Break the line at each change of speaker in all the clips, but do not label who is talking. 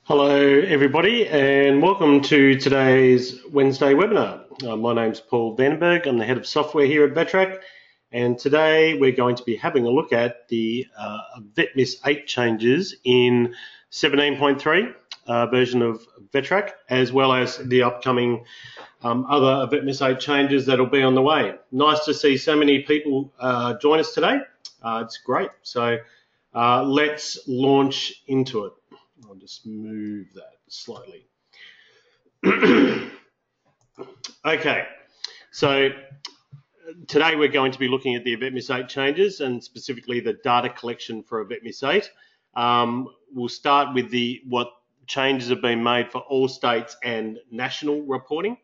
Hello everybody and welcome to today's Wednesday webinar. My name's Paul Vandenberg, I'm the head of software here at VETRAC, and today we're going to be having a look at the VETMIS 8 changes in 17.3 version of VETRAC, as well as the upcoming other VETMIS 8 changes that'll be on the way. Nice to see so many people join us today. It's great. So let's launch into it. I'll just move that slightly. Okay, so today we're going to be looking at the VETMIS 8 changes and specifically the data collection for VETMIS 8. We'll start with what changes have been made for all states and national reporting.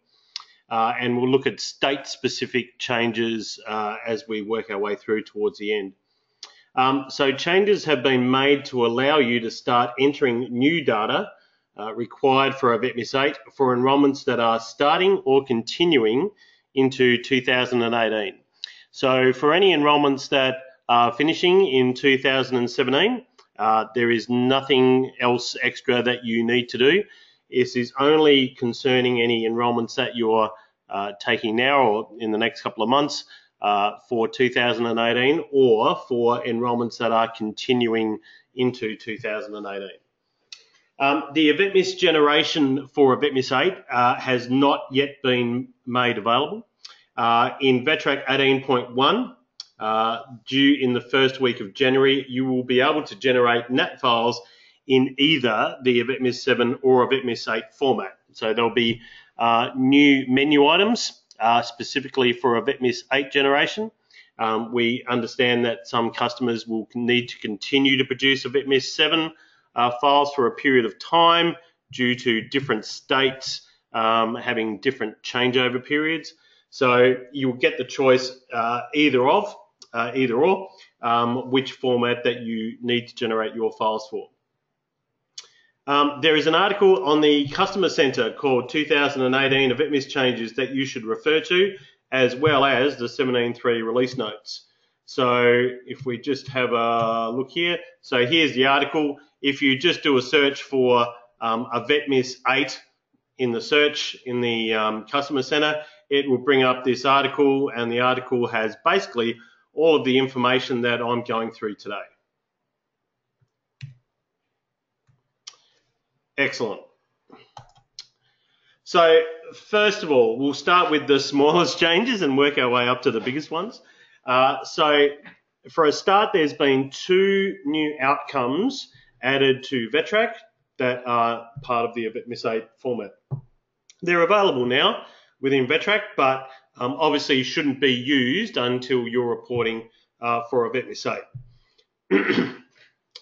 And we'll look at state-specific changes as we work our way through towards the end. So changes have been made to allow you to start entering new data required for a VETMIS 8 for enrolments that are starting or continuing into 2018. So for any enrolments that are finishing in 2017, there is nothing else extra that you need to do. This is only concerning any enrolments that you're taking now or in the next couple of months for 2018 or for enrolments that are continuing into 2018. The VETMIS generation for VETMIS 8 has not yet been made available. In VETRAC 18.1, due in the first week of January, you will be able to generate NAT files in either the VETMIS 7 or a VETMIS 8 format. So there'll be new menu items specifically for a VETMIS 8 generation. We understand that some customers will need to continue to produce a VETMIS 7 files for a period of time due to different states having different changeover periods. So you'll get the choice either or, which format that you need to generate your files for. There is an article on the Customer Center called 2018 VETMIS changes that you should refer to, as well as the 17.3 release notes. So if we just have a look here, so here's the article. If you just do a search for a VETMIS 8 in the search in the Customer Center, it will bring up this article, and the article has basically all of the information that I'm going through today. Excellent. So first of all, we'll start with the smallest changes and work our way up to the biggest ones. So for a start, there's been 2 new outcomes added to VETRAC that are part of the VETMIS 8 format. They're available now within VETRAC, but obviously shouldn't be used until you're reporting for a VETMIS 8.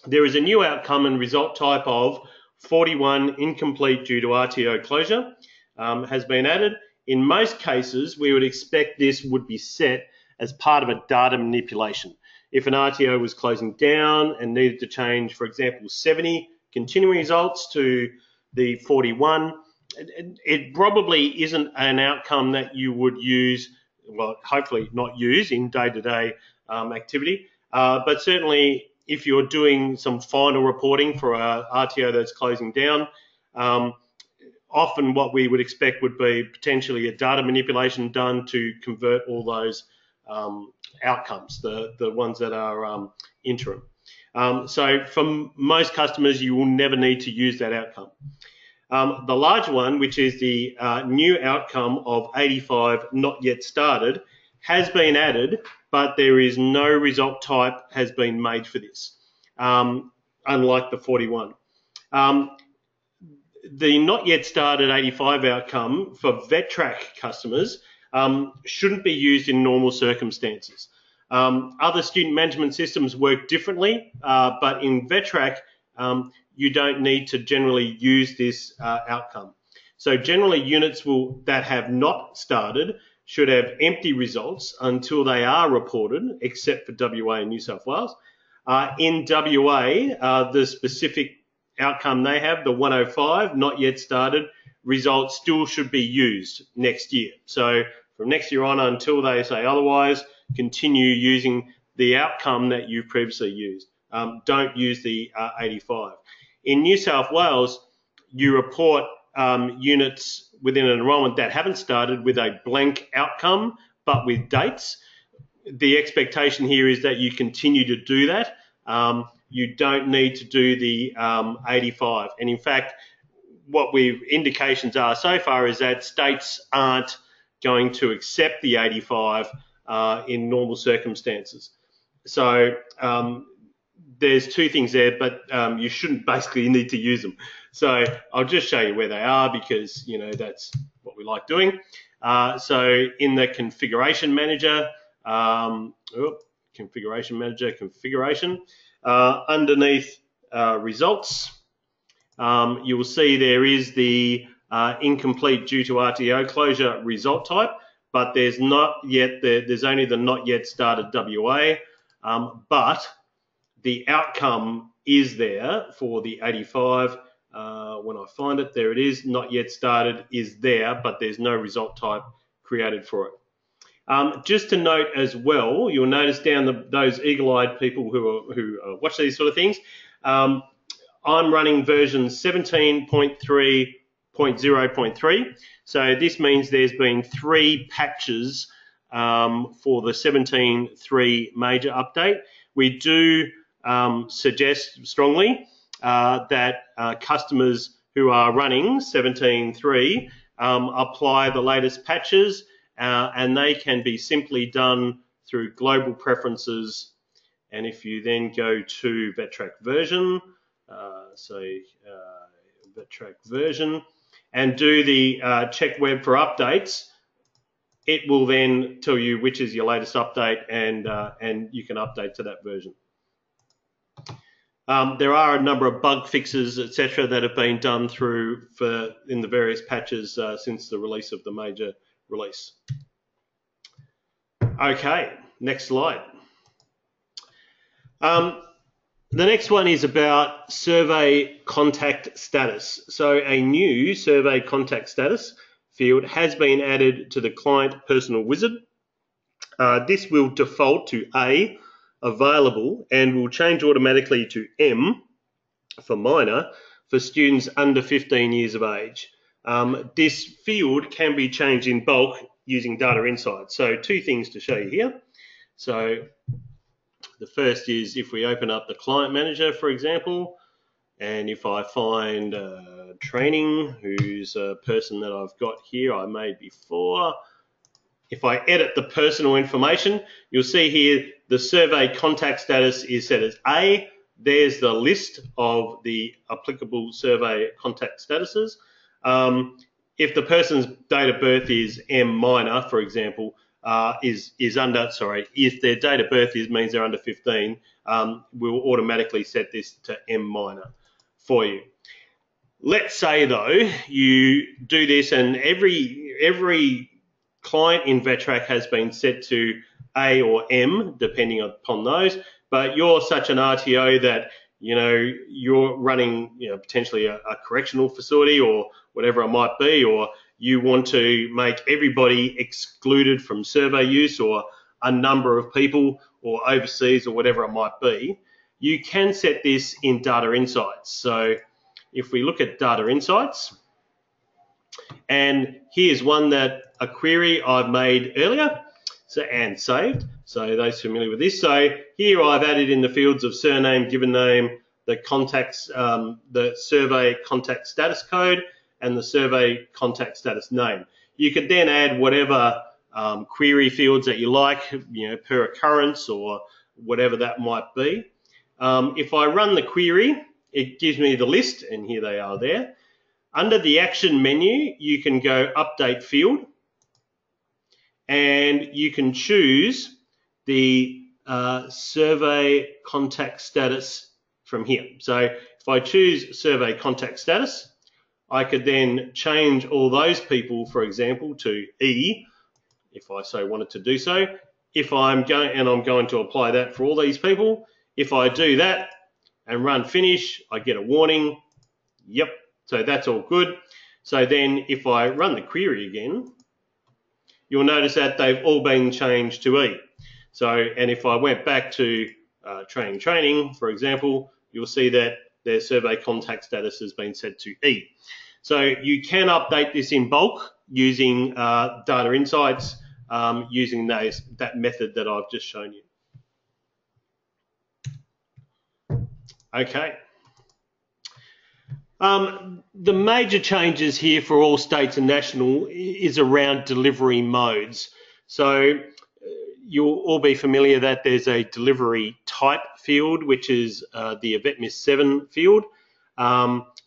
There is a new outcome and result type of 41 incomplete due to RTO closure has been added. In most cases, we would expect this would be set as part of a data manipulation. If an RTO was closing down and needed to change, for example, 70 continuing results to the 41, it probably isn't an outcome that you would use, well, hopefully not use in day-to-day activity, but certainly if you're doing some final reporting for a RTO that's closing down, often what we would expect would be potentially a data manipulation done to convert all those outcomes, the ones that are interim. So for most customers, you will never need to use that outcome. The large one, which is the new outcome of 85 not yet started, has been added, but there is no result type has been made for this, unlike the 41. The not yet started 85 outcome for VETRAC customers shouldn't be used in normal circumstances. Other student management systems work differently, but in VETRAC, you don't need to generally use this outcome. So generally units that have not started should have empty results until they are reported, except for WA and New South Wales. In WA, the specific outcome they have, the 105, not yet started, results still should be used next year. So from next year on until they say otherwise, continue using the outcome that you've previously used. Don't use the 85. In New South Wales, you report units within an enrolment that haven't started with a blank outcome, but with dates. The expectation here is that you continue to do that. You don't need to do the 85. And in fact, what indications are so far is that states aren't going to accept the 85 in normal circumstances. So there's two things there, but you shouldn't basically need to use them. So I'll just show you where they are because, you know, that's what we like doing. So in the configuration manager, configuration, underneath results, you will see there is the incomplete due to RTO closure result type, but there's not yet there's only the not yet started WA, but the outcome is there for the 85. When I find it, there it is, not yet started is there, but there's no result type created for it. Just to note as well, you'll notice down those eagle-eyed people who watch these sort of things, I'm running version 17.3.0.3. So this means there's been 3 patches for the 17.3 major update. We do suggest strongly that customers who are running 17.3 apply the latest patches, and they can be simply done through global preferences. And if you then go to VetTrack version, VetTrack version, and do the check web for updates, it will then tell you which is your latest update, and you can update to that version. There are a number of bug fixes, etc., that have been done in the various patches since the release of the major release. Okay, next slide. The next one is about survey contact status. So a new survey contact status field has been added to the client personal wizard. This will default to A, available, and will change automatically to M for minor for students under 15 years of age. This field can be changed in bulk using Data Insights. So 2 things to show you here. So the first is if we open up the client manager, for example, and if I find training, who's a person that I've got here I made before, if I edit the personal information, you'll see here the survey contact status is set as A. There's the list of the applicable survey contact statuses. If the person's date of birth is M minor, for example, if their date of birth means they're under 15, we'll automatically set this to M minor for you. Let's say though you do this and every client in VetTrack has been set to A or M, depending upon those, but you're such an RTO that you're running potentially a correctional facility or whatever it might be, or you want to make everybody excluded from survey use, or a number of people, or overseas, or whatever it might be, you can set this in Data Insights. So if we look at Data Insights, and here's a query I've made earlier, and saved. So those familiar with this. So here I've added in the fields of surname, given name, the contacts, the survey contact status code, and the survey contact status name. You could then add whatever query fields that you like, per occurrence or whatever that might be. If I run the query, it gives me the list, and here they are there. Under the action menu, you can go update field, and you can choose the survey contact status from here. So if I choose survey contact status, I could then change all those people, for example, to E, if I so wanted to do so. If I'm going to apply that for all these people, if I do that and run finish, I get a warning. Yep, so that's all good. So then if I run the query again, you'll notice that they've all been changed to E. So, and if I went back to training, for example, you'll see that their survey contact status has been set to E. So you can update this in bulk using Data Insights, using that method that I've just shown you. Okay. The major changes here for all states and national is around delivery modes. So you'll all be familiar that there's a delivery type field, which is the AVETMIS 7 field.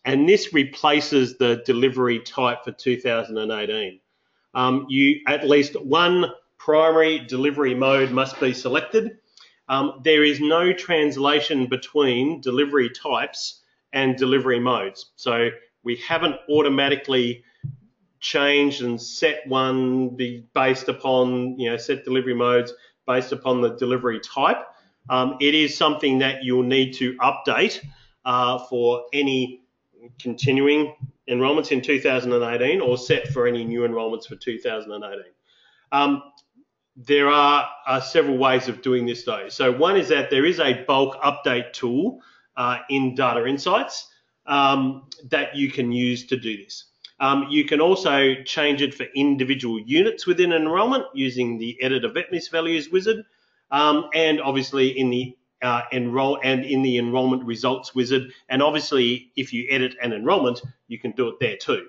And this replaces the delivery type for 2018. At least one primary delivery mode must be selected. There is no translation between delivery types and delivery modes. So we haven't automatically changed and set one based upon, set delivery modes based upon the delivery type. It is something that you'll need to update for any continuing enrolments in 2018 or set for any new enrolments for 2018. There are several ways of doing this though. So one is that there is a bulk update tool in Data Insights that you can use to do this. You can also change it for individual units within an enrolment using the Edit AVETMIS Values wizard, and obviously in the enrolment results wizard. And obviously, if you edit an enrolment, you can do it there too.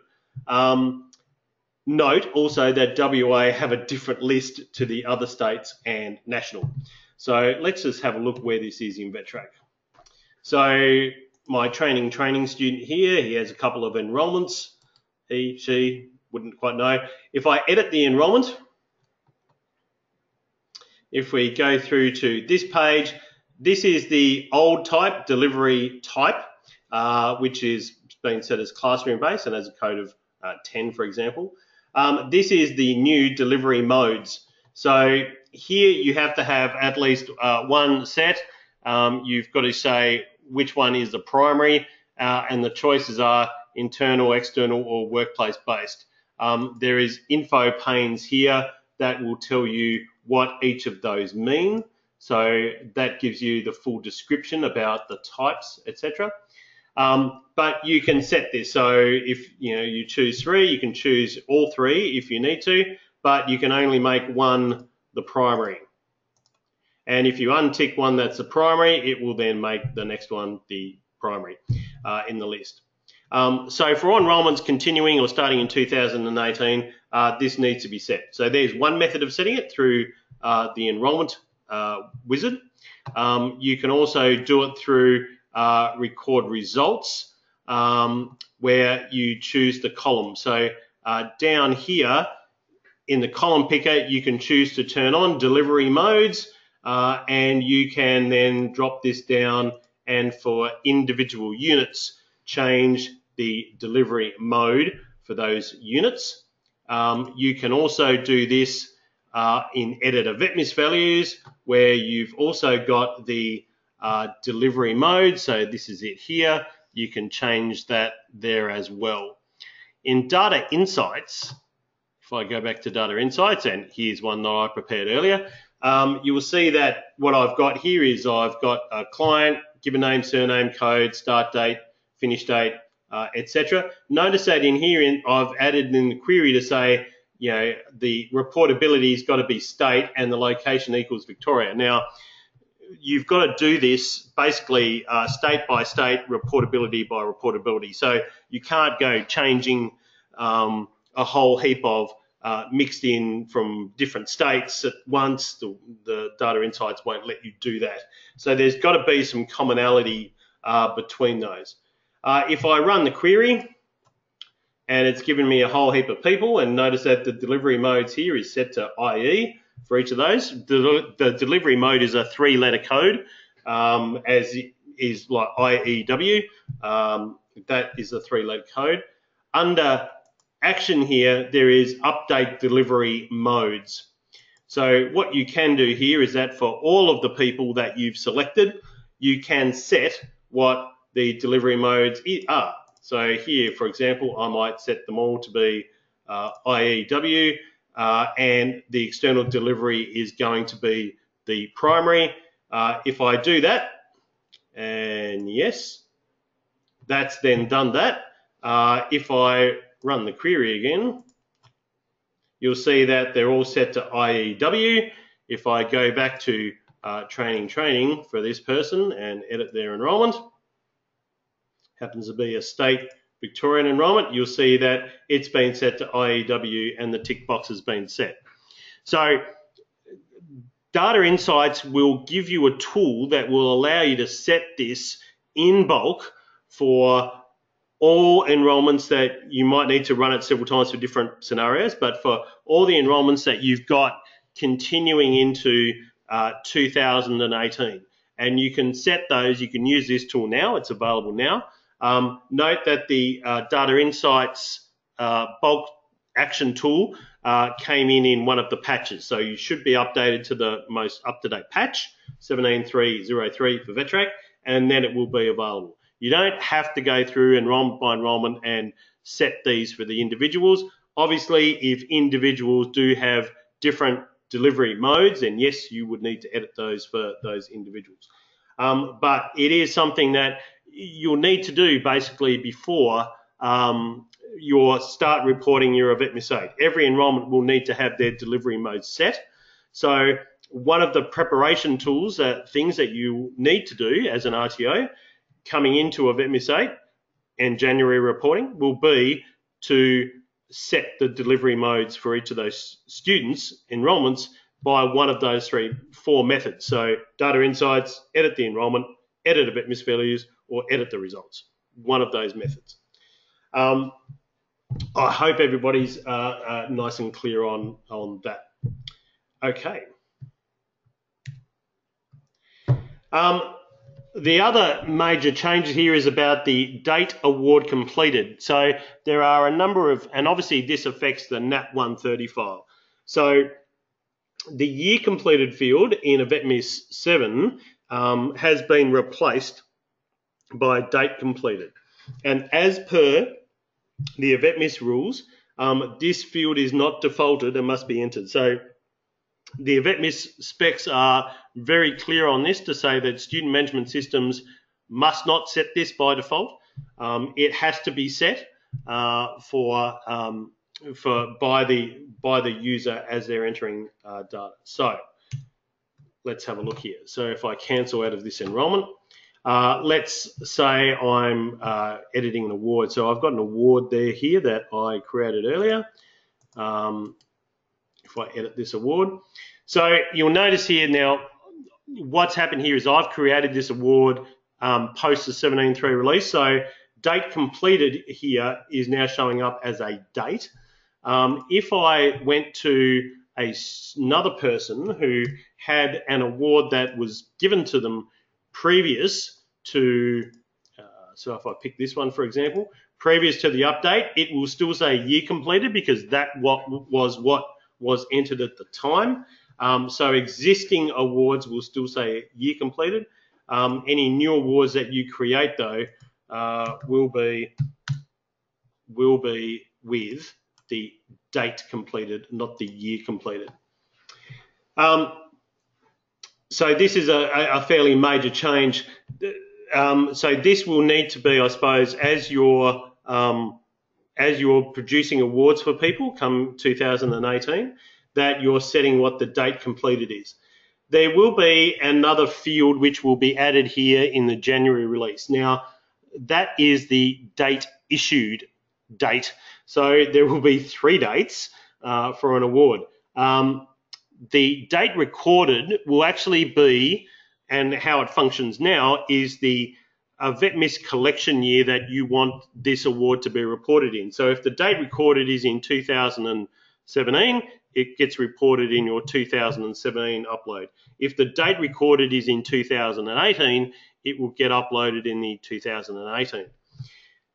Note also that WA have a different list to the other states and national. So let's just have a look where this is in VetTrack. So my training student here, he has a couple of enrolments. He, she, wouldn't quite know. If I edit the enrolment, if we go through to this page, this is the old type, delivery type, which is being set as classroom based and has a code of 10, for example. This is the new delivery modes. So here you have to have at least one set. You've got to say which one is the primary, and the choices are internal, external, or workplace based. There is info panes here that will tell you what each of those mean. So that gives you the full description about the types, etc. But you can set this. So if you choose 3, you can choose all 3 if you need to, but you can only make one the primary. And if you untick one that's the primary, it will then make the next one the primary in the list. So for enrolments continuing or starting in 2018, this needs to be set. So there's one method of setting it through the enrolment wizard. You can also do it through record results, where you choose the column. So down here in the column picker, you can choose to turn on delivery modes, and you can then drop this down and for individual units change the delivery mode for those units. You can also do this in Edit AVETMIS Values, where you've also got the delivery mode. So this is it here. You can change that there as well. In Data Insights, if I go back to Data Insights, and here's one that I prepared earlier, you will see that what I've got here is I've got a client, given name, surname, code, start date, finish date, etc. Notice that in here I've added in the query to say, the reportability's got to be state and the location equals Victoria. Now, you've got to do this basically state by state, reportability by reportability. So you can't go changing a whole heap of mixed in from different states at once. The Data Insights won't let you do that. So there's got to be some commonality between those. If I run the query and it's given me a whole heap of people, and notice that the delivery modes here is set to IE for each of those. The delivery mode is a 3-letter code, as is like IEW. That is a 3-letter code. Under action here, there is update delivery modes. So what you can do here is that for all of the people that you've selected, you can set what the delivery modes are. So here, for example, I might set them all to be IEW, and the external delivery is going to be the primary. If I do that, and yes, that's then done that. If I run the query again, you'll see that they're all set to IEW. If I go back to training for this person and edit their enrolment, happens to be a state Victorian enrolment, you'll see that it's been set to IEW and the tick box has been set. So Data Insights will give you a tool that will allow you to set this in bulk for all enrolments that you might need to run it several times for different scenarios, but for all the enrolments that you've got continuing into 2018. And you can set those, you can use this tool now, it's available now. Note that the Data Insights bulk action tool came in one of the patches. So you should be updated to the most up-to-date patch, 17.303 for VETRAC, and then it will be available. You don't have to go through enrolment by enrolment and set these for the individuals. Obviously, if individuals do have different delivery modes, then yes, you would need to edit those for those individuals. But it is something that you'll need to do basically before you start reporting your VETMIS 8. Every enrolment will need to have their delivery mode set. So one of the preparation tools, things that you need to do as an RTO coming into a VETMIS 8 and January reporting will be to set the delivery modes for each of those students' enrolments by one of those four methods. So Data Insights, edit the enrolment, edit a VETMIS values, or edit the results. One of those methods. I hope everybody's nice and clear on that. Okay. The other major change here is about the date award completed. So there are a number of, and obviously this affects the NAP 130 file. So the year completed field in a VETMIS 7 has been replaced by date completed. And as per the VETMIS rules, this field is not defaulted and must be entered. So the VETMIS specs are very clear on this to say that student management systems must not set this by default. It has to be set by the user as they're entering data. So let's have a look here. So if I cancel out of this enrolment, let's say I'm editing an award. So I've got an award here that I created earlier. If I edit this award. So you'll notice here now, what's happened here is I've created this award post the 17.3 release. So date completed here is now showing up as a date. If I went to another person who had an award that was given to them previous to, so if I pick this one, for example, previous to the update, it will still say year completed because that was entered at the time. So existing awards will still say year completed. Any new awards that you create though will be with the date completed, not the year completed. So this is a fairly major change. So this will need to be, I suppose, as you're producing awards for people come 2018, that you're setting what the date completed is. There will be another field which will be added here in the January release. Now, that is the date issued date. So there will be 3 dates for an award. The date recorded will actually be, and how it functions now, is the VETMIS collection year that you want this award to be reported in. So if the date recorded is in 2017, it gets reported in your 2017 upload. If the date recorded is in 2018, it will get uploaded in the 2018.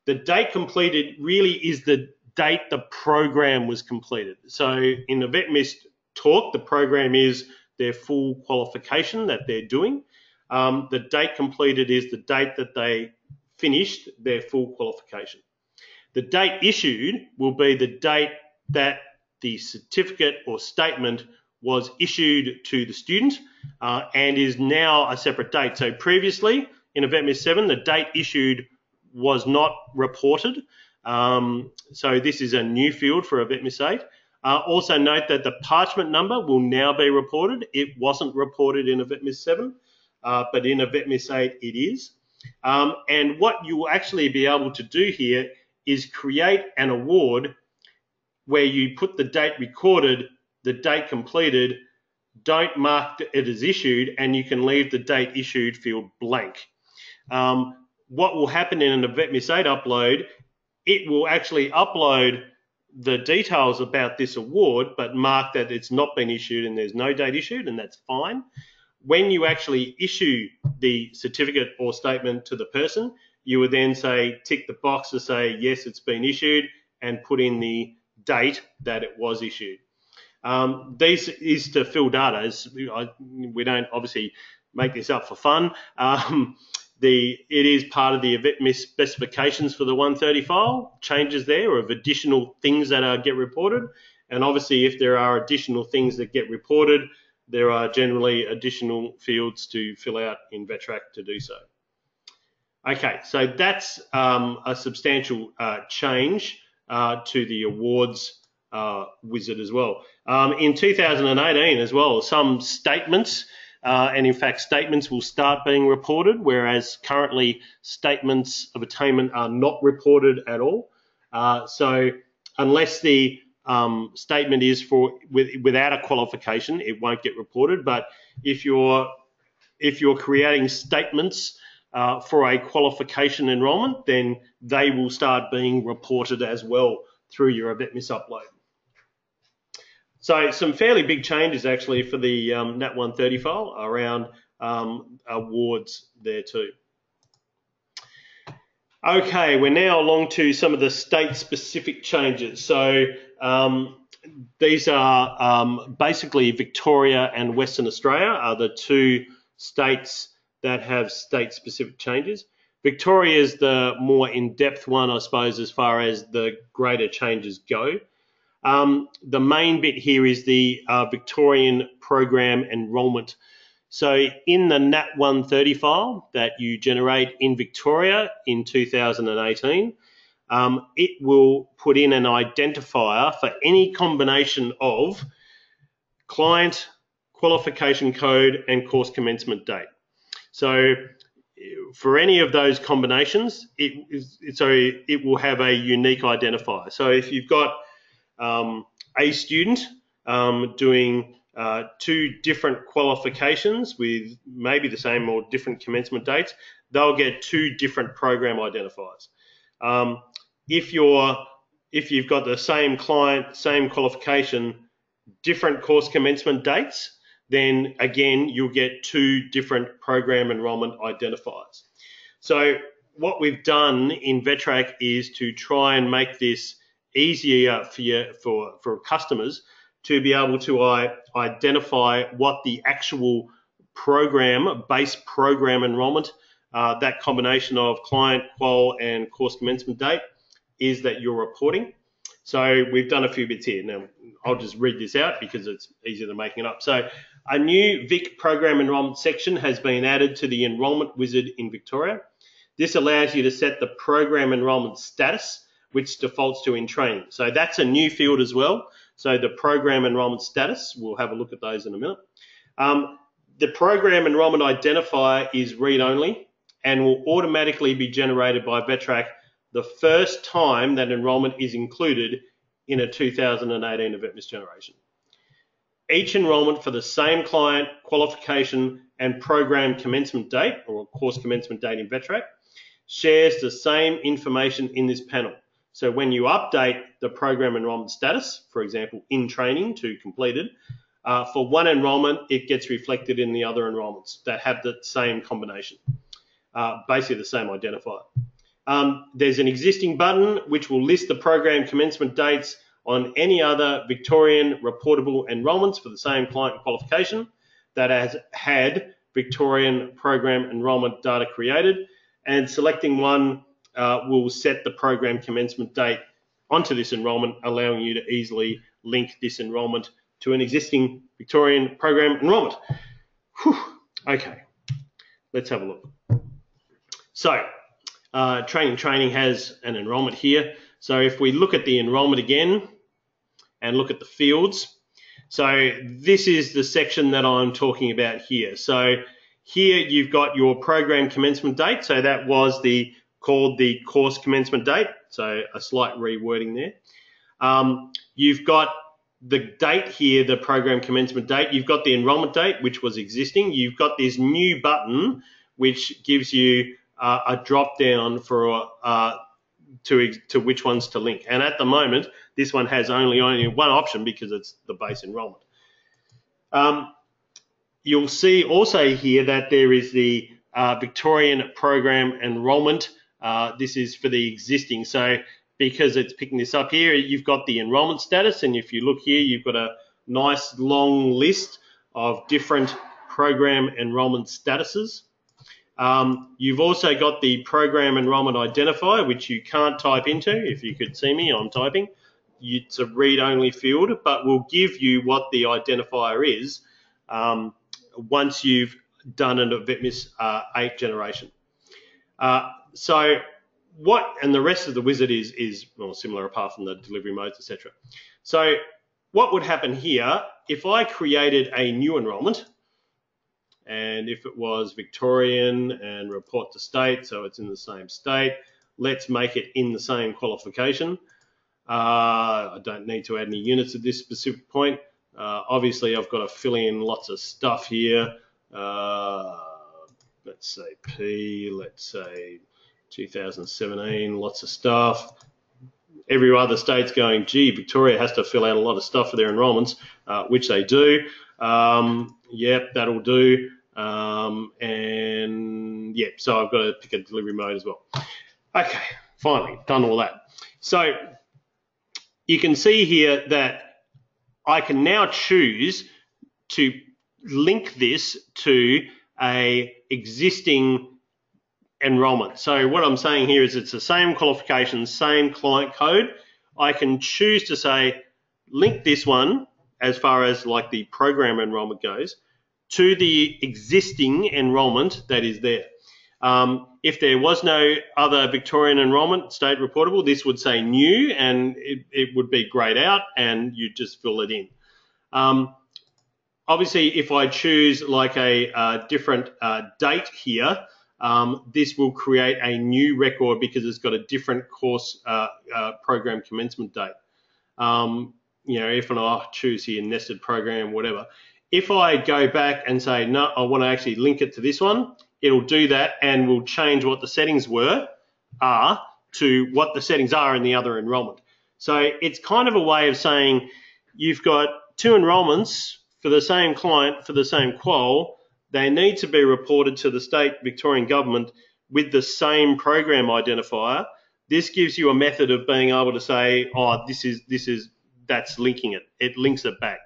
The date completed really is the date the program was completed. So in the VETMIS talk, the program is their full qualification that they're doing. The date completed is the date that they finished their full qualification. The date issued will be the date that the certificate or statement was issued to the student and is now a separate date. So previously in a VETMIS 7, the date issued was not reported. So this is a new field for a VETMIS 8. Also note that the parchment number will now be reported. It wasn't reported in a VETMIS 7, but in a VETMIS 8 it is. And what you will actually be able to do here is create an award where you put the date recorded, the date completed, don't mark it as issued, and you can leave the date issued field blank. What will happen in a VETMIS 8 upload, it will actually upload the details about this award, but mark that it's not been issued and there's no date issued, and that's fine. When you actually issue the certificate or statement to the person, you would then say, tick the box to say, yes, it's been issued, and put in the date that it was issued. This is to fill data. We don't obviously make this up for fun. It is part of the VETMIS specifications for the 130 file, changes there of additional things that get reported. And obviously, if there are additional things that get reported, there are generally additional fields to fill out in VETRAC to do so. Okay, so that's a substantial change to the awards wizard as well. In 2018 as well, some statements, and in fact statements will start being reported, whereas currently statements of attainment are not reported at all. So unless the statement is without a qualification, it won't get reported. But if you're creating statements for a qualification enrolment, then they will start being reported as well through your VETMIS upload. So some fairly big changes actually for the NAT 130 file around awards there too. Okay, we're now along to some of the state-specific changes. So these are basically Victoria and Western Australia are the two states that have state-specific changes. Victoria is the more in-depth one, I suppose, as far as the greater changes go. The main bit here is the Victorian program enrolment. So in the NAT 130 file that you generate in Victoria in 2018, it will put in an identifier for any combination of client, qualification code, and course commencement date. So for any of those combinations, it will have a unique identifier. So if you've got a student doing two different qualifications with maybe the same or different commencement dates, they'll get two different program identifiers. If you've got the same client, same qualification, different course commencement dates, then again you'll get two different program enrolment identifiers. So what we've done in VETRAC is to try and make this easier for customers to be able to identify what the actual base program enrolment, that combination of client, qual, and course commencement date is that you're reporting. So we've done a few bits here. Now, I'll just read this out because it's easier than making it up. So a new VIC program enrolment section has been added to the enrolment wizard in Victoria. This allows you to set the program enrolment status, which defaults to in training. So that's a new field as well. So the program enrolment status, we'll have a look at those in a minute. The program enrolment identifier is read-only and will automatically be generated by VETRAC the first time that enrolment is included in a 2018 VETMIS generation. Each enrolment for the same client, qualification, and program commencement date, or course commencement date in VETRAC, shares the same information in this panel. So when you update the program enrolment status, for example, in training to completed, for one enrolment, it gets reflected in the other enrolments that have the same combination, basically the same identifier. There's an existing button which will list the program commencement dates on any other Victorian reportable enrolments for the same client and qualification that has had Victorian program enrolment data created, and selecting one will set the program commencement date onto this enrolment, allowing you to easily link this enrolment to an existing Victorian program enrolment. Whew. Okay, let's have a look. So Training has an enrolment here. So if we look at the enrolment again and look at the fields, so this is the section that I'm talking about here. So here you've got your program commencement date. So that was called the course commencement date. So a slight rewording there. You've got the date here, the program commencement date. You've got the enrolment date, which was existing. You've got this new button, which gives you a drop down for to which ones to link. And at the moment, this one has only one option because it's the base enrolment. You'll see also here that there is the Victorian program enrolment. This is for the existing. So because it's picking this up here, you've got the enrolment status. And if you look here, you've got a nice long list of different program enrolment statuses. You've also got the program enrolment identifier, which you can't type into. If you could see me, I'm typing. It's a read-only field, but will give you what the identifier is once you've done an VetMIS 8 generation. So what, and the rest of the wizard is well, similar apart from the delivery modes, etc. So what would happen here if I created a new enrolment, and if it was Victorian and report to state, so it's in the same state, let's make it in the same qualification. I don't need to add any units at this specific point. Obviously, I've got to fill in lots of stuff here. Let's say P, let's say 2017, lots of stuff. Every other state's going, gee, Victoria has to fill out a lot of stuff for their enrolments, which they do. Yep, that'll do. And yeah, so I've got to pick a delivery mode as well. Okay, finally, done all that. So you can see here that I can now choose to link this to a existing enrolment. So what I'm saying here is it's the same qualification, same client code. I can choose to say link this one as far as like the program enrolment goes to the existing enrolment that is there. If there was no other Victorian enrolment state reportable, this would say new and it would be grayed out and you just fill it in. Obviously, if I choose like a different date here, this will create a new record because it's got a different course program commencement date. You know, if I choose here nested program, whatever. If I go back and say, no, I want to actually link it to this one, it'll do that and will change what the settings are to what the settings are in the other enrolment. So it's kind of a way of saying you've got two enrolments for the same client, for the same qual. They need to be reported to the state Victorian government with the same program identifier. This gives you a method of being able to say, oh, that's linking it. It links it back.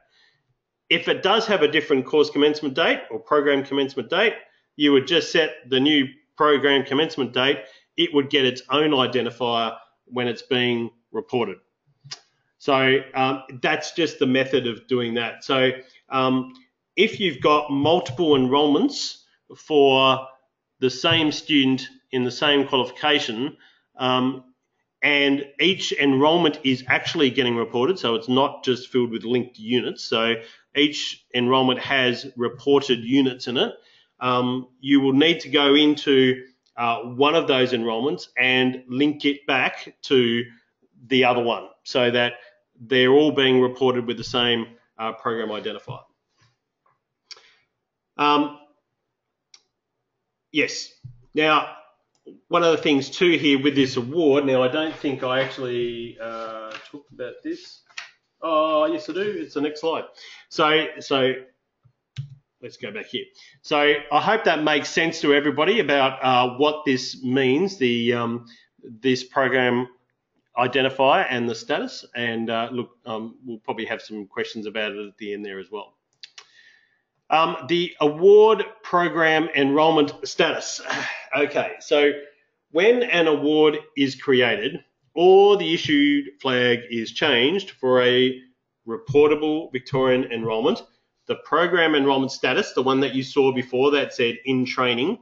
If it does have a different course commencement date or program commencement date, you would just set the new program commencement date. It would get its own identifier when it's being reported. So that's just the method of doing that. So if you've got multiple enrolments for the same student in the same qualification, and each enrolment is actually getting reported, so it's not just filled with linked units. So each enrolment has reported units in it. You will need to go into one of those enrolments and link it back to the other one so that they're all being reported with the same program identifier. Yes. Now, one of the things too here with this award, now I don't think I actually talked about this. Oh, yes I do. It's the next slide. So let's go back here. So I hope that makes sense to everybody about what this means, this program identifier and the status. And look, we'll probably have some questions about it at the end there as well. The award program enrolment status. Okay, so when an award is created or the issued flag is changed for a reportable Victorian enrolment, the program enrolment status, the one that you saw before that said in training,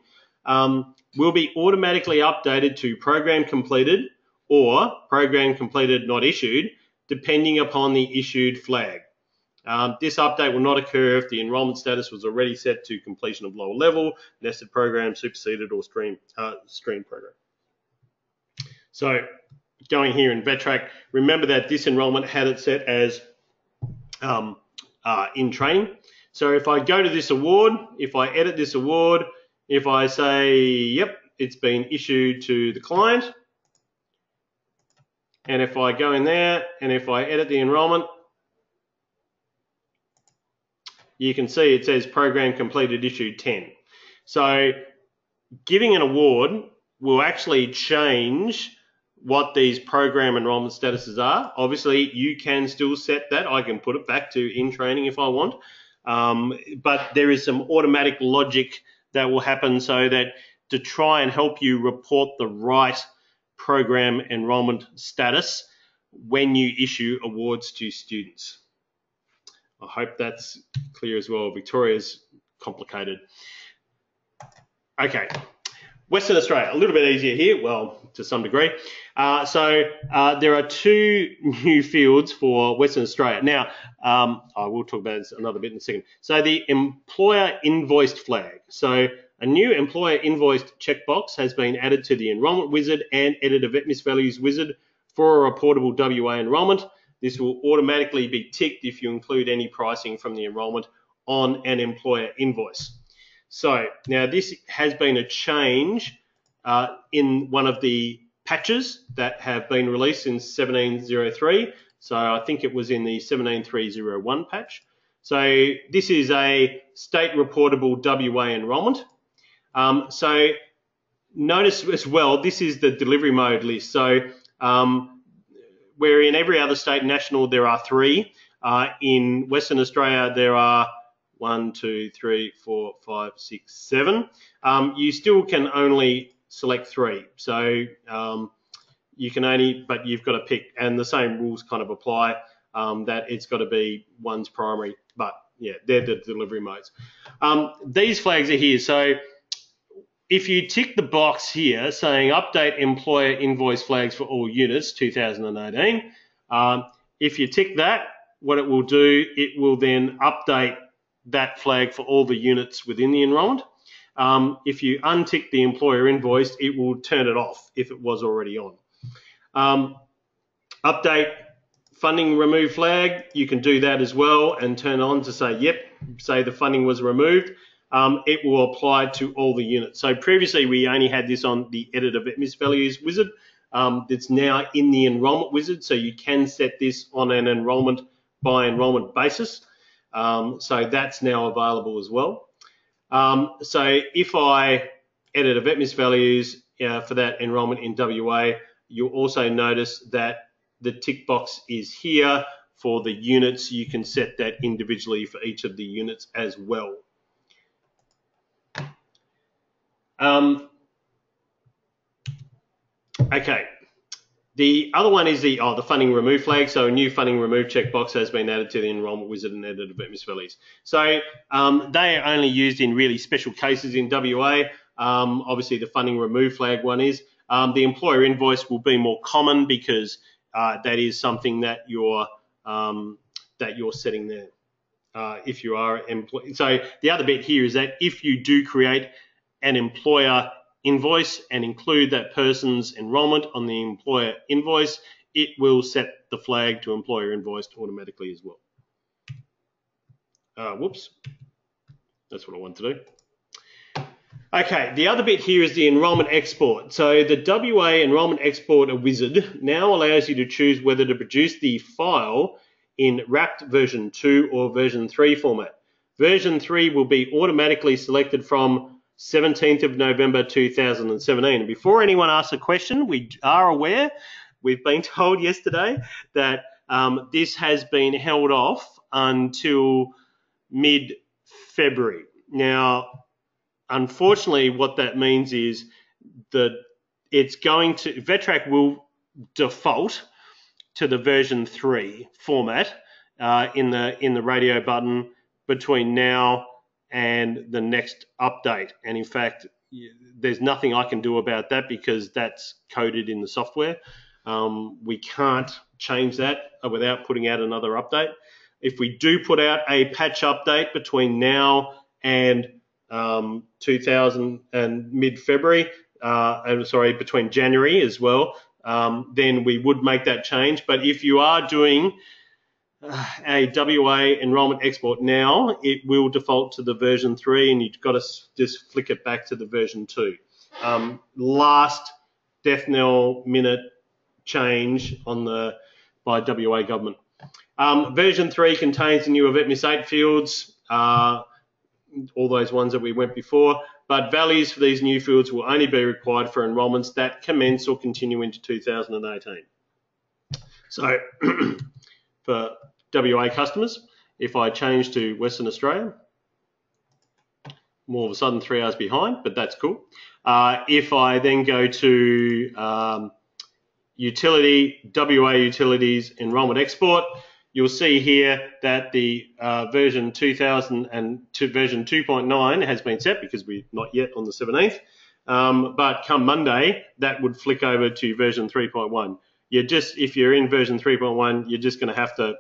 will be automatically updated to program completed or program completed not issued, depending upon the issued flag. This update will not occur if the enrollment status was already set to completion of lower level, nested program, superseded, or stream program. So going here in VETTRAC, remember that this enrollment had it set as in training. So if I go to this award, if I edit this award, if I say, yep, it's been issued to the client, and if I go in there and if I edit the enrollment, you can see it says program completed issued 10. So giving an award will actually change what these program enrollment statuses are. Obviously, you can still set that. I can put it back to in training if I want. But there is some automatic logic that will happen so that to try and help you report the right program enrollment status when you issue awards to students. I hope that's clear as well. Victoria's complicated. Okay, Western Australia, a little bit easier here, well, to some degree. So there are two new fields for Western Australia. Now, I will talk about this another bit in a second. So the employer invoiced flag. So a new employer invoiced checkbox has been added to the enrolment wizard and editor VETMIS values wizard for a reportable WA enrolment. This will automatically be ticked if you include any pricing from the enrolment on an employer invoice. So now this has been a change in one of the patches that have been released in 1703. So I think it was in the 17301 patch. So this is a state reportable WA enrolment. So notice as well, this is the delivery mode list. So where in every other state national there are 3. In Western Australia there are 1, 2, 3, 4, 5, 6, 7. You still can only select 3. So you can only, but you've got to pick, and the same rules kind of apply, that it's got to be one's primary, but yeah, they're the delivery modes. These flags are here. So if you tick the box here saying update employer invoice flags for all units 2018, if you tick that, what it will do, it will then update that flag for all the units within the enrolment. If you untick the employer invoiced, it will turn it off if it was already on. Update funding remove flag, you can do that as well and turn on to say, yep, say the funding was removed. It will apply to all the units. So previously we only had this on the editor VETMIS values wizard. It's now in the enrolment wizard, so you can set this on an enrolment by enrolment basis. So that's now available as well. So if I edit a VETMIS values for that enrolment in WA, you'll also notice that the tick box is here for the units. You can set that individually for each of the units as well. Okay, the other one is the funding remove flag. So a new funding remove checkbox has been added to the enrolment wizard and editor VETMIS values. So they are only used in really special cases in WA. Obviously the funding remove flag one is. The employer invoice will be more common because that is something that you're setting there. If you are employee. So the other bit here is that if you do create an employer invoice and include that person's enrolment on the employer invoice, it will set the flag to employer invoiced automatically as well. Whoops, that's what I want to do. Okay, the other bit here is the enrolment export. So the WA enrolment exporter wizard now allows you to choose whether to produce the file in wrapped version 2 or version 3 format. Version 3 will be automatically selected from 17th of November 2017. And before anyone asks a question, we are aware, we've been told yesterday that this has been held off until mid-February. Now, unfortunately, what that means is that it's going to, VETTRAC will default to the version 3 format in the radio button between now and the next update. And in fact, there's nothing I can do about that because that's coded in the software. We can't change that without putting out another update. If we do put out a patch update between now and 2000 and mid-February, between January as well, then we would make that change. But if you are doing a WA enrolment export now, it will default to the version 3 and you've got to just flick it back to the version 2. Last death knell minute change by WA government. Version 3 contains the new EVETMIS 8 fields, all those ones that we went before, but values for these new fields will only be required for enrolments that commence or continue into 2018. So for WA customers, if I change to Western Australia, I'm all of a sudden 3 hours behind, but that's cool. If I then go to utility, WA utilities enrolment export, you'll see here that the version 2000 and version 2.9 has been set because we're not yet on the 17th. But come Monday, that would flick over to version 3.1. If you're in version 3.1, you're just going to have to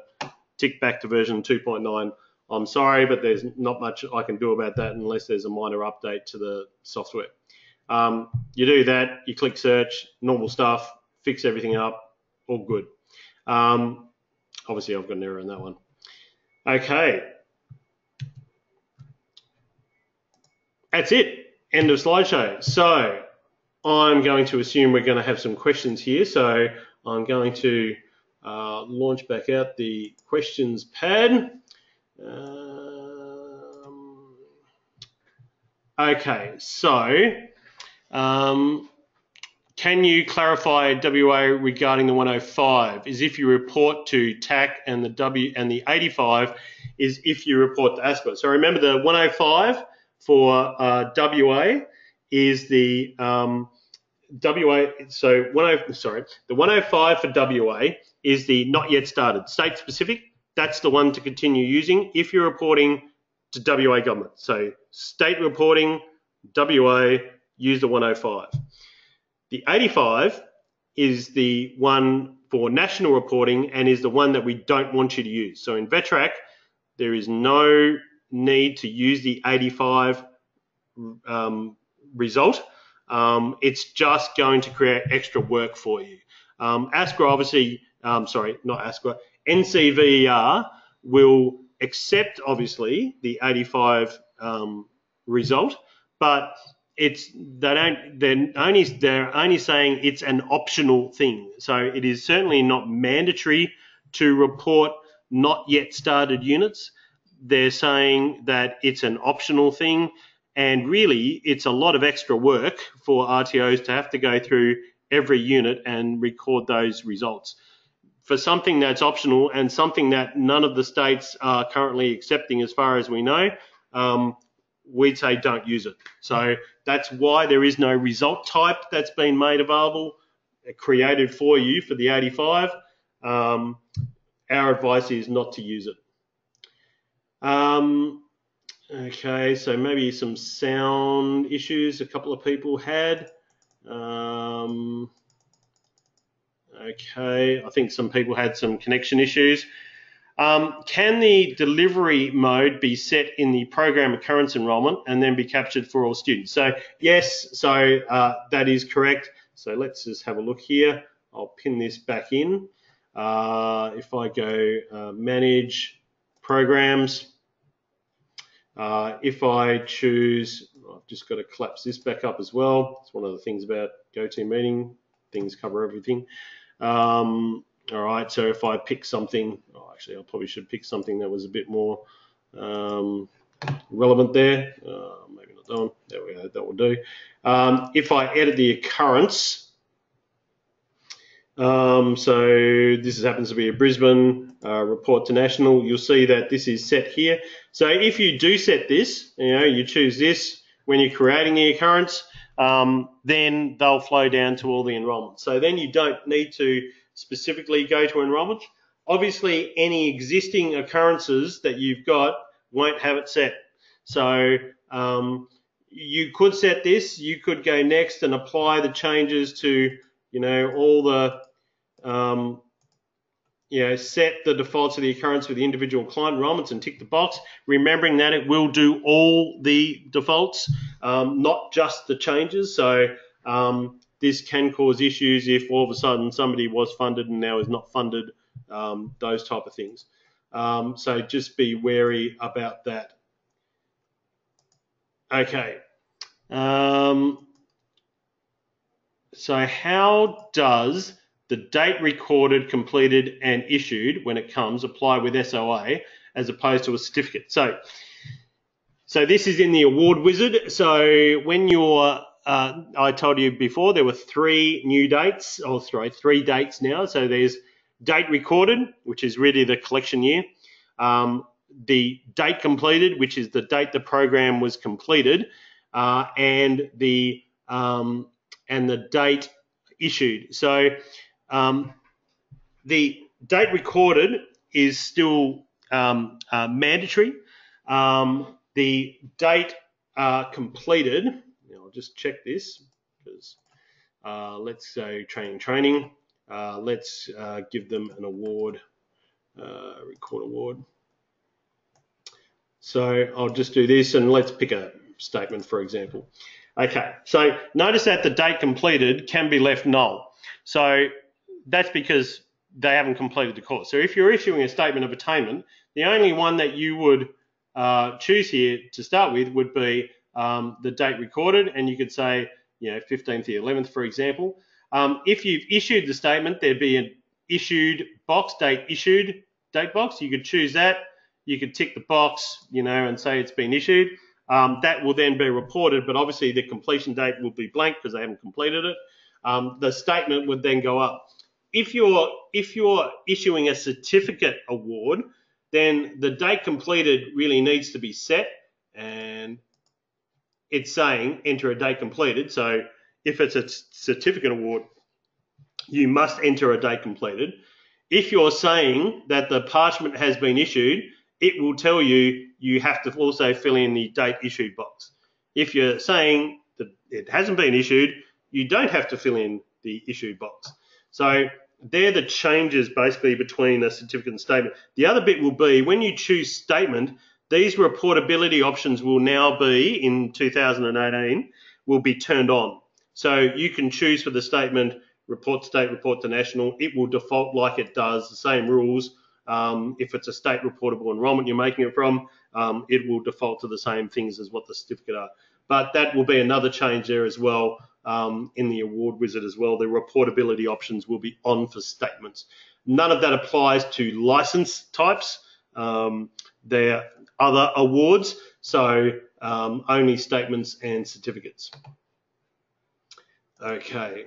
tick back to version 2.9. I'm sorry, but there's not much I can do about that unless there's a minor update to the software. You do that, you click search, normal stuff, fix everything up, all good. Obviously, I've got an error in that one. Okay. That's it. End of slideshow. So I'm going to assume we're going to have some questions here. So I'm going to launch back out the questions pad. Okay, so can you clarify WA regarding the 105? Is if you report to TAC and the 85 is if you report to ASPR. So remember the 105 for WA is the the 105 for WA is the not yet started, state specific. That's the one to continue using if you're reporting to WA government. So state reporting, WA, use the 105. The 85 is the one for national reporting and is the one that we don't want you to use. So in VETRAC, there is no need to use the 85 result. It's just going to create extra work for you. ASPR obviously, sorry, not ASPR, NCVER will accept obviously the 85 result, but they're only saying it's an optional thing. So it is certainly not mandatory to report not yet started units. They're saying that it's an optional thing, and really it's a lot of extra work for RTOs to have to go through every unit and record those results. For something that's optional and something that none of the states are currently accepting as far as we know, we'd say don't use it. So that's why there is no result type that's been made available, created for you for the 85. Our advice is not to use it. Okay, so maybe some sound issues a couple of people had. Okay, I think some people had some connection issues. Can the delivery mode be set in the program occurrence enrollment and then be captured for all students? So yes, so that is correct. So let's just have a look here. I'll pin this back in. If I go manage programs, if I choose, I've just got to collapse this back up as well. It's one of the things about GoToMeeting, things cover everything. All right, so if I pick something, actually I probably should pick something that was a bit more relevant there. Maybe not that one. There we go, that will do. If I edit the occurrence, so this happens to be a Brisbane report to national, you'll see that this is set here. So if you do set this, you choose this when you're creating the occurrence, then they'll flow down to all the enrolments. So then you don't need to specifically go to enrolment. Obviously, any existing occurrences that you've got won't have it set. So you could set this. You could go next and apply the changes to, all the, set the defaults of the occurrence with the individual client enrollments and tick the box, remembering that it will do all the defaults, not just the changes. So this can cause issues if all of a sudden somebody was funded and now is not funded, those type of things. So just be wary about that. Okay. So how does the date recorded, completed, and issued when it comes apply with SOA as opposed to a certificate? So this is in the award wizard. So when you're, I told you before there were three dates now. So there's date recorded, which is really the collection year. The date completed, which is the date the program was completed, and the date issued. So the date recorded is still mandatory. The date completed, I'll just check this because let's say training. Let's give them an award, record award. So I'll just do this and let's pick a statement, for example. Okay, so notice that the date completed can be left null. So that's because they haven't completed the course. So if you're issuing a statement of attainment, the only one that you would choose here to start with would be the date recorded, and you could say, 15th to 11th, for example. If you've issued the statement, there'd be an issued box, date issued, date box. You could choose that. You could tick the box, and say it's been issued. That will then be reported, but obviously the completion date will be blank because they haven't completed it. The statement would then go up. If you're issuing a certificate award, then the date completed really needs to be set, and it's saying enter a date completed. So if it's a certificate award, you must enter a date completed. If you're saying that the parchment has been issued, it will tell you have to also fill in the date issued box. If you're saying that it hasn't been issued, you don't have to fill in the issued box. So they're the changes basically between a certificate and statement. The other bit will be when you choose statement, these reportability options will now be, in 2018, will be turned on. So you can choose for the statement, report state, report to national. It will default like it does, the same rules. If it's a state reportable enrollment you're making it from, it will default to the same things as what the certificate are. But that will be another change there as well in the award wizard as well. The reportability options will be on for statements. None of that applies to license types. They're other awards, so only statements and certificates. Okay.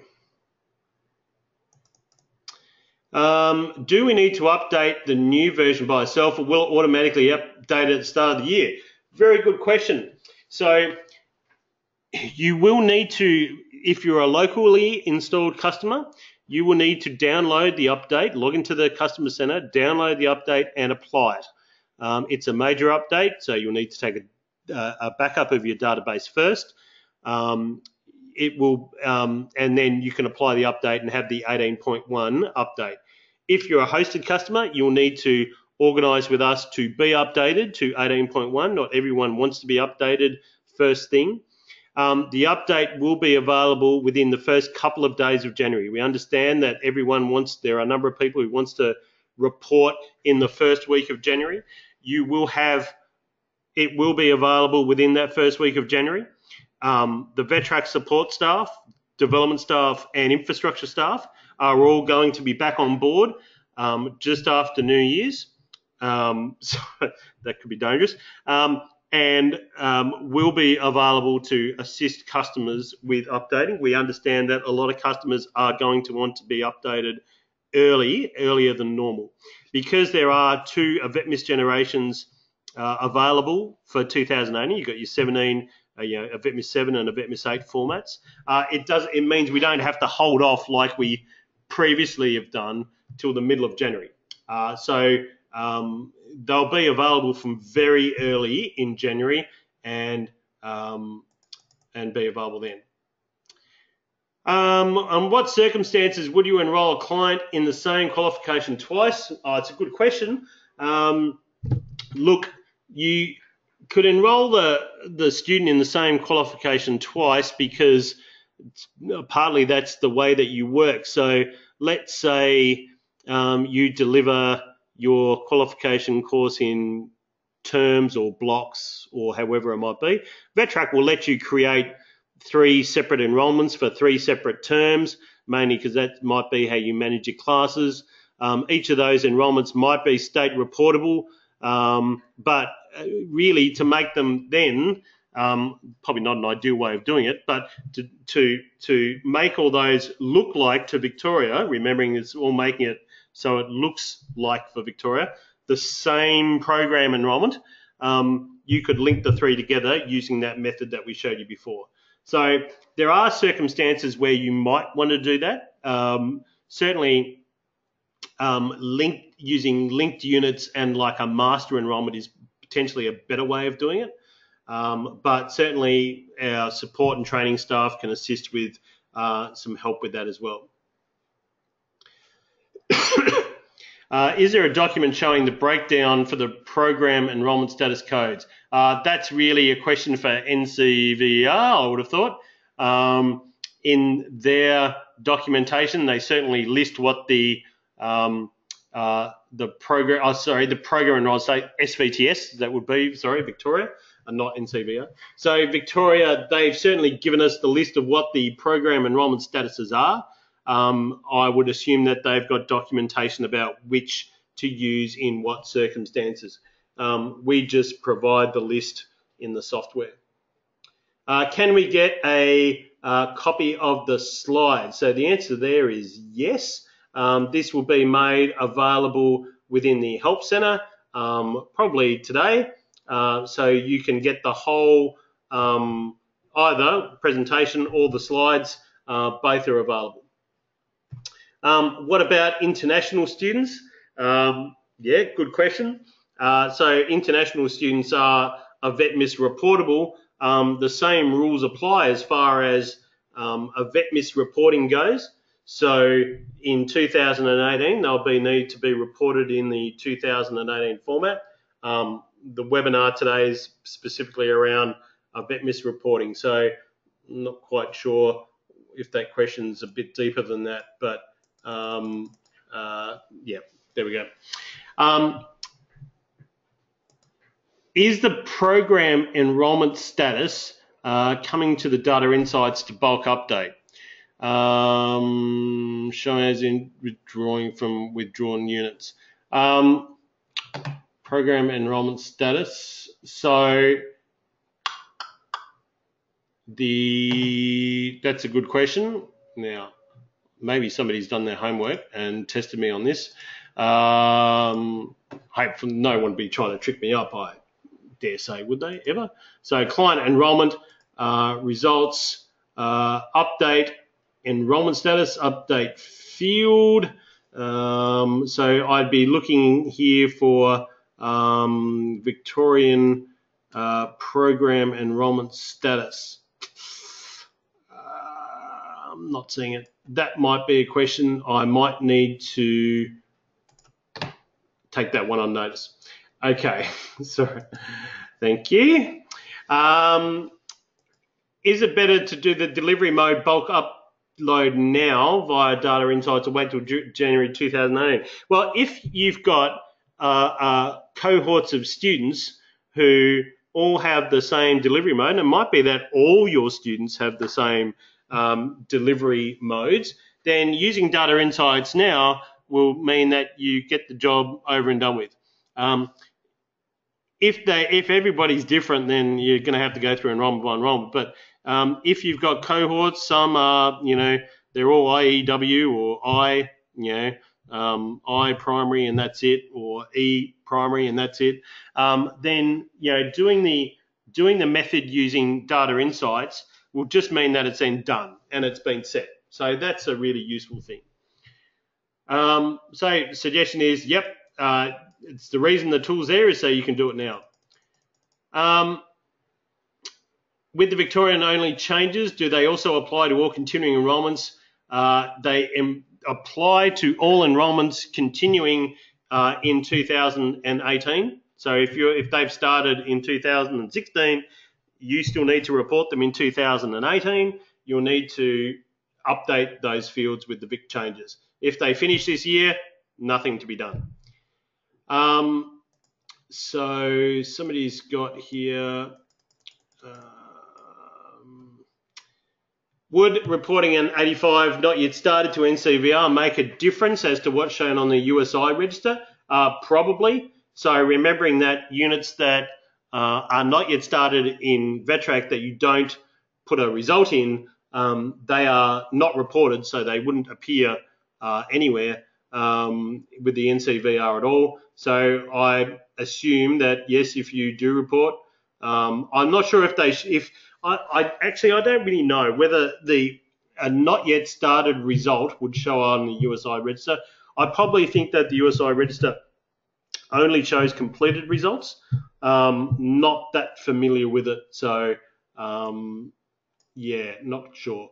Do we need to update the new version by itself, or will it automatically update at the start of the year? Very good question. So you will need to, if you're a locally installed customer, you will need to download the update, log into the customer center, download the update and apply it. It's a major update, so you'll need to take a backup of your database first. It will, and then you can apply the update and have the 18.1 update. If you're a hosted customer, you'll need to organise with us to be updated to 18.1. Not everyone wants to be updated first thing. The update will be available within the first couple of days of January. We understand that everyone wants, there are a number of people who wants to report in the first week of January. You will have, it will be available within that first week of January. The VETRAC support staff, development staff and infrastructure staff are all going to be back on board just after New Year's. So that could be dangerous. And will be available to assist customers with updating. We understand that a lot of customers are going to want to be updated earlier than normal. Because there are two VetMIS generations available for 2018, you've got your 17, a VetMIS 7 and a VetMIS 8 formats. It means we don't have to hold off like we previously have done till the middle of January. They'll be available from very early in January, and and be available then. On what circumstances would you enrol a client in the same qualification twice? Oh, it's a good question. Look, you could enrol the student in the same qualification twice because partly that's the way that you work. So let's say you deliver your qualification course in terms or blocks or however it might be. VETTRAC will let you create 3 separate enrolments for 3 separate terms, mainly because that might be how you manage your classes. Each of those enrolments might be state reportable, but really to make them then, probably not an ideal way of doing it, but to make all those look like to Victoria, remembering it's all making it so it looks like for Victoria, the same program enrolment, you could link the 3 together using that method that we showed you before. So there are circumstances where you might want to do that. Certainly using linked units and like a master enrolment is potentially a better way of doing it. But certainly our support and training staff can assist with some help with that as well. Is there a document showing the breakdown for the program enrolment status codes? That's really a question for NCVER, I would have thought. In their documentation, they certainly list what the program enrollment state, SVTS, that would be, sorry, Victoria, and not NCVER. So Victoria, they've certainly given us the list of what the program enrolment statuses are. I would assume that they've got documentation about which to use in what circumstances. We just provide the list in the software. Can we get a copy of the slides? So the answer there is yes. This will be made available within the Help Centre probably today. So you can get the whole either presentation or the slides, both are available. What about international students? Yeah, good question. So international students are a VETMIS reportable. The same rules apply as far as a VETMIS reporting goes. So in 2018, they'll need to be reported in the 2018 format. The webinar today is specifically around VETMIS reporting. So I'm not quite sure if that question's a bit deeper than that, but yeah, there we go. Is the program enrolment status coming to the Data Insights to bulk update? Shown as in withdrawing from withdrawn units. Program enrolment status. So that's a good question. Now, maybe somebody's done their homework and tested me on this. Hopefully no one would be trying to trick me up, I dare say, would they ever? So client enrolment results, update enrolment status, update field. So I'd be looking here for Victorian program enrolment status. I'm not seeing it. That might be a question. I might need to take that one on notice. Okay, sorry. Thank you. Is it better to do the delivery mode bulk upload now via Data Insights or wait till January 2018? Well, if you've got cohorts of students who all have the same delivery mode, and it might be that all your students have the same delivery modes, then using Data Insights now will mean that you get the job over and done with. If everybody's different, then you're going to have to go through enrolment by enrolment. But if you've got cohorts, some are, they're all IEW or I primary and that's it, or E primary and that's it. Then doing the method using Data Insights will just mean that it's been done and it's been set. So that's a really useful thing. So suggestion is, yep, it's the reason the tool's there is so you can do it now. with the Victorian-only changes, do they also apply to all continuing enrolments? They apply to all enrolments continuing in 2018. So if they've started in 2016, you still need to report them in 2018. You'll need to update those fields with the Vic changes. If they finish this year, nothing to be done. So somebody's got here, would reporting an 85 not yet started to NCVR make a difference as to what's shown on the USI register? Probably. So remembering that units that are not yet started in VETRAC that you don't put a result in, they are not reported, so they wouldn't appear anywhere with the NCVR at all. So I assume that yes, if you do report, I'm not sure if I don't really know whether a not yet started result would show on the USI register. I probably think that the USI register only shows completed results. Not that familiar with it, so yeah, not sure.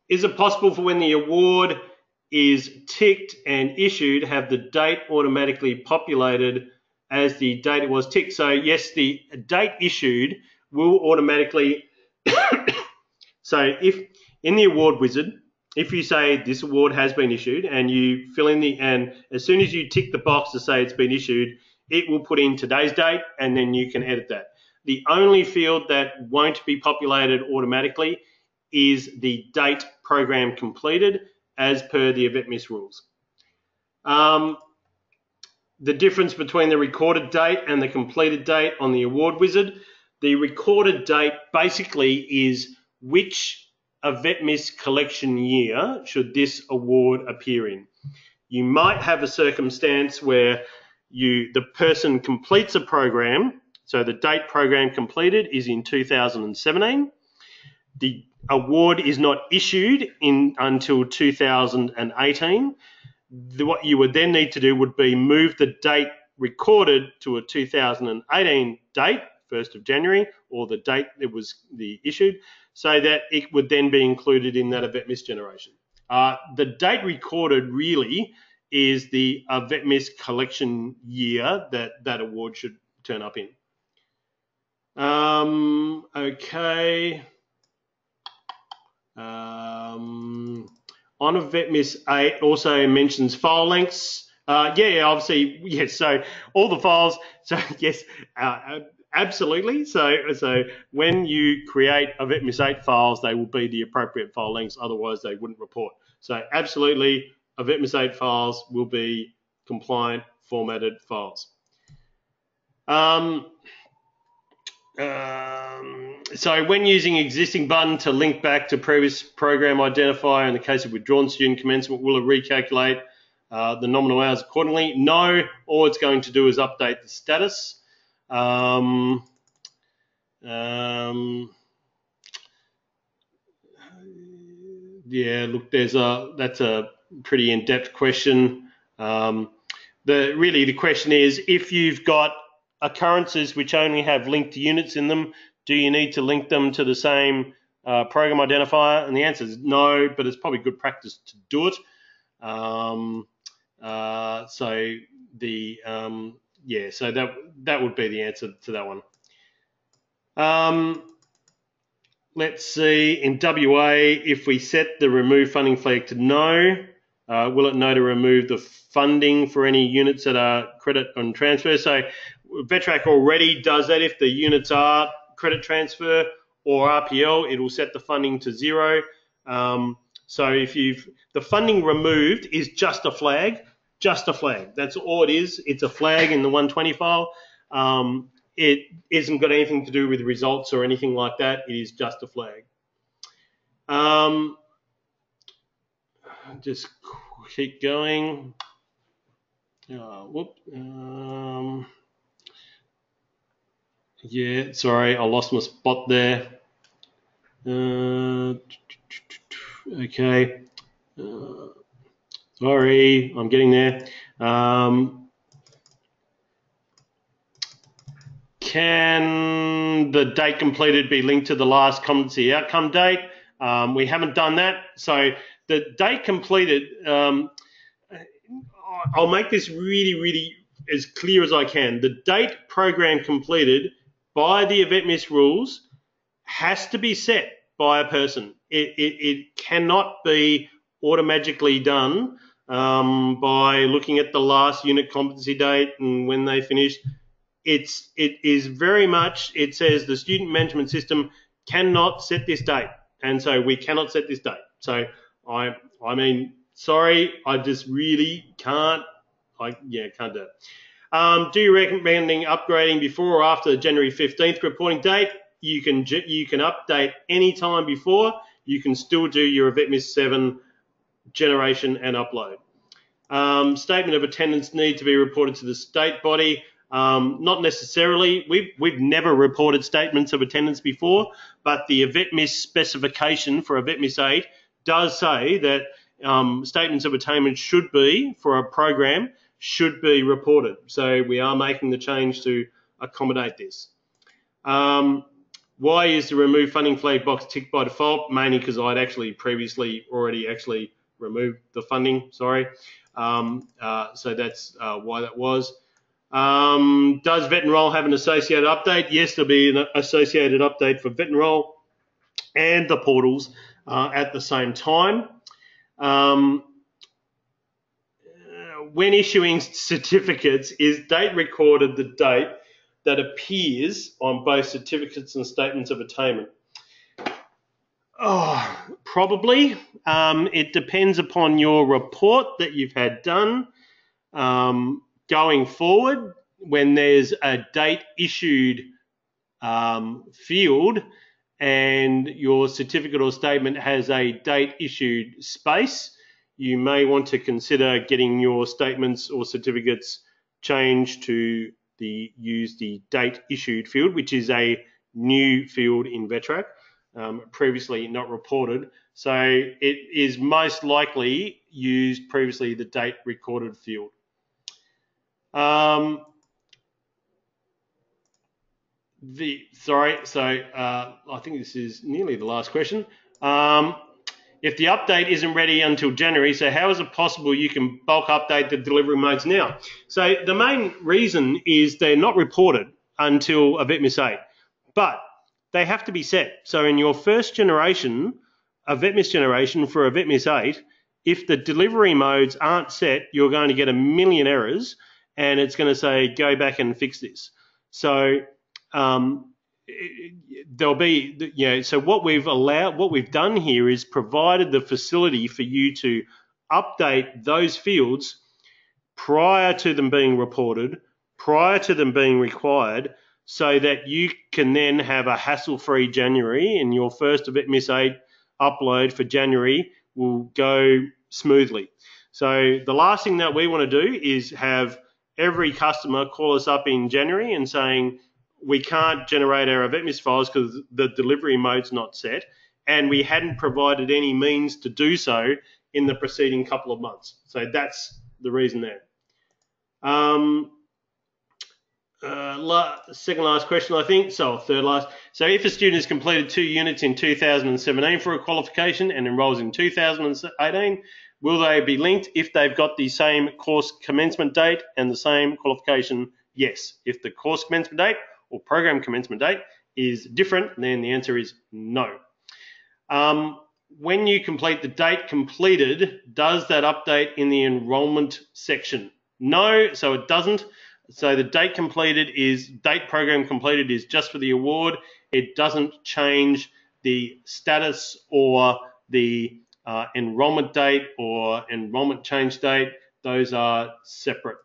Is it possible for when the award is ticked and issued, have the date automatically populated as the date it was ticked? So yes, the date issued will automatically. So if in the award wizard, if you say this award has been issued and you fill in and as soon as you tick the box to say it's been issued, it will put in today's date and then you can edit that. The only field that won't be populated automatically is the date program completed as per the EVETMIS rules. The difference between the recorded date and the completed date on the award wizard, the recorded date basically is which EVETMIS collection year should this award appear in. You might have a circumstance where the person completes a program, so the date program completed is in 2017. The award is not issued until 2018. What you would then need to do would be move the date recorded to a 2018 date, 1st of January, or the date it was issued, so that it would then be included in that EVETMIS generation. The date recorded really is the EVETMIS collection year that award should turn up in. Okay. On EVETMIS 8 also mentions file lengths. Yeah, obviously, yes. So all the files. So yes, absolutely. So when you create EVETMIS 8 files, they will be the appropriate file lengths. Otherwise, they wouldn't report. So absolutely, EVETMIS 8 files will be compliant formatted files. So when using existing button to link back to previous program identifier, in the case of withdrawn student commencement, will it recalculate the nominal hours accordingly? No, all it's going to do is update the status. Yeah, look, that's a pretty in-depth question. Really the question is, if you've got occurrences which only have linked units in them, do you need to link them to the same program identifier? And the answer is no, but it's probably good practice to do it. So that would be the answer to that one. Let's see, in WA, if we set the remove funding flag to no, will it know to remove the funding for any units that are credit and transfer? So VETRAC already does that. If the units are credit transfer or RPL, it will set the funding to 0. So if the funding removed is just a flag. That's all it is. It's a flag in the 120 file. It isn't got anything to do with results or anything like that. It is just a flag. Just keep going. Yeah, sorry, I lost my spot there. Okay. Sorry, I'm getting there. Can the date completed be linked to the last competency outcome date? We haven't done that. So the date completed, I'll make this really as clear as I can. The date program completed by the EVETMIS rules has to be set by a person. It cannot be automatically done by looking at the last unit competency date and when they finished. It is very much, it says the student management system cannot set this date, and so we cannot set this date. So I mean, sorry, I just really can't. Can't do it. Do you recommend upgrading before or after the January 15th reporting date? You can update any time before. You can still do your EVETMIS 7 generation and upload. Statement of attendance need to be reported to the state body. Not necessarily. We've never reported statements of attendance before, but the EVETMIS specification for EVETMIS 8 does say that statements of attainment should be, for a program, should be reported. So we are making the change to accommodate this. Why is the remove funding flag box ticked by default? Mainly because I'd actually previously already removed the funding, sorry. So that's why that was. Does VetEnroll have an associated update? Yes, there'll be an associated update for VetEnroll and the portals at the same time. When issuing certificates, is date recorded the date that appears on both certificates and statements of attainment? Oh, probably. It depends upon your report that you've had done. Going forward, when there's a date issued field and your certificate or statement has a date issued space, you may want to consider getting your statements or certificates changed to use the date issued field, which is a new field in VETRAC, previously not reported. So it is most likely used previously the date recorded field. I think this is nearly the last question. If the update isn't ready until January, so how is it possible you can bulk update the delivery modes now? So the main reason is they're not reported until EVETMIS 8, but they have to be set. So in your first generation, EVETMIS generation for EVETMIS 8, if the delivery modes aren't set, you're going to get a million errors, and it's going to say, go back and fix this. So there'll be, so what we've done here is provided the facility for you to update those fields prior to them being reported, prior to them being required, so that you can then have a hassle-free January, and your first EVETMIS 8 upload for January will go smoothly. So the last thing that we want to do is have every customer call us up in January and saying, we can't generate our EVETMIS files because the delivery mode's not set, and we hadn't provided any means to do so in the preceding couple of months. So that's the reason there. Second last question, I think, so third last. So if a student has completed 2 units in 2017 for a qualification and enrolls in 2018, will they be linked if they've got the same course commencement date and the same qualification? Yes. If the course commencement date or program commencement date is different, then the answer is no. When you complete the date completed, does that update in the enrollment section? No, so it doesn't. So the date program completed is just for the award. It doesn't change the status or the enrollment date or enrollment change date. Those are separate.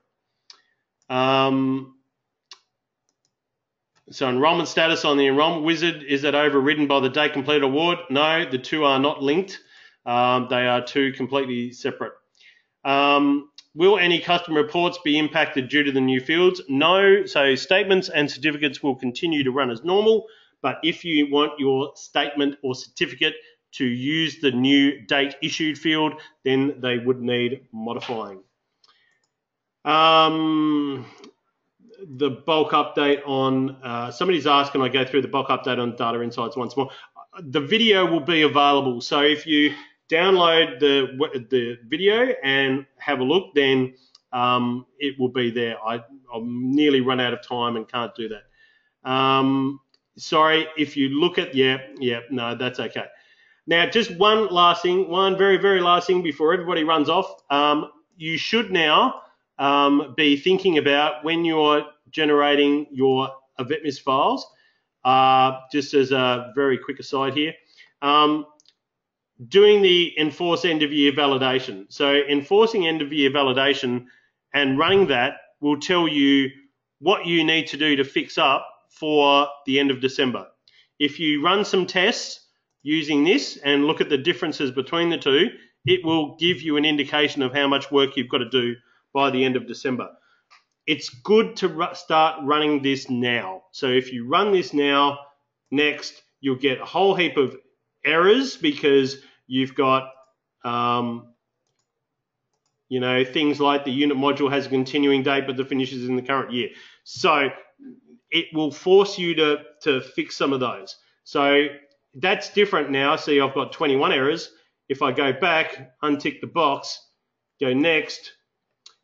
So enrollment status on the enrollment wizard, is that overridden by the date completed award? No, the two are not linked. They are two completely separate. Will any customer reports be impacted due to the new fields? No, so statements and certificates will continue to run as normal, but if you want your statement or certificate to use the new date issued field, then they would need modifying. the bulk update on, somebody's asking I go through the bulk update on Data Insights once more. The video will be available. So if you download the video and have a look, then it will be there. I'll nearly run out of time and can't do that. Sorry, if you look at, no, that's okay. Now, just one last thing, one very, very last thing before everybody runs off. You should now be thinking about when you're generating your EvetMIS files, just as a very quick aside here, doing the enforce end-of-year validation. So enforcing end-of-year validation and running that will tell you what you need to do to fix up for the end of December. If you run some tests using this and look at the differences between the two, it will give you an indication of how much work you've got to do by the end of December. It's good to start running this now. So if you run this now, next, you'll get a whole heap of errors because you've got things like the unit module has a continuing date but the finish is in the current year. So it will force you to fix some of those. So that's different now. See, I've got 21 errors. If I go back, untick the box, go next,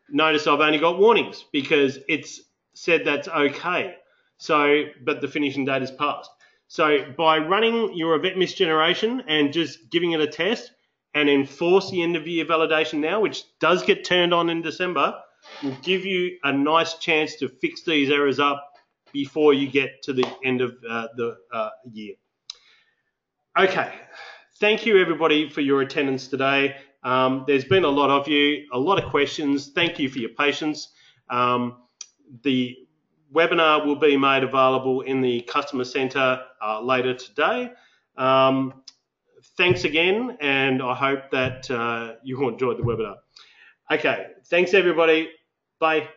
notice I've only got warnings because it's said that's okay. So, but the finishing date is passed. So by running your EvetMIS generation and just giving it a test and enforce the end of year validation now, which does get turned on in December, will give you a nice chance to fix these errors up before you get to the end of the year. Okay, thank you everybody for your attendance today. There's been a lot of you, a lot of questions. Thank you for your patience. The webinar will be made available in the Customer Centre later today. Thanks again, and I hope that you enjoyed the webinar. Okay, thanks everybody. Bye.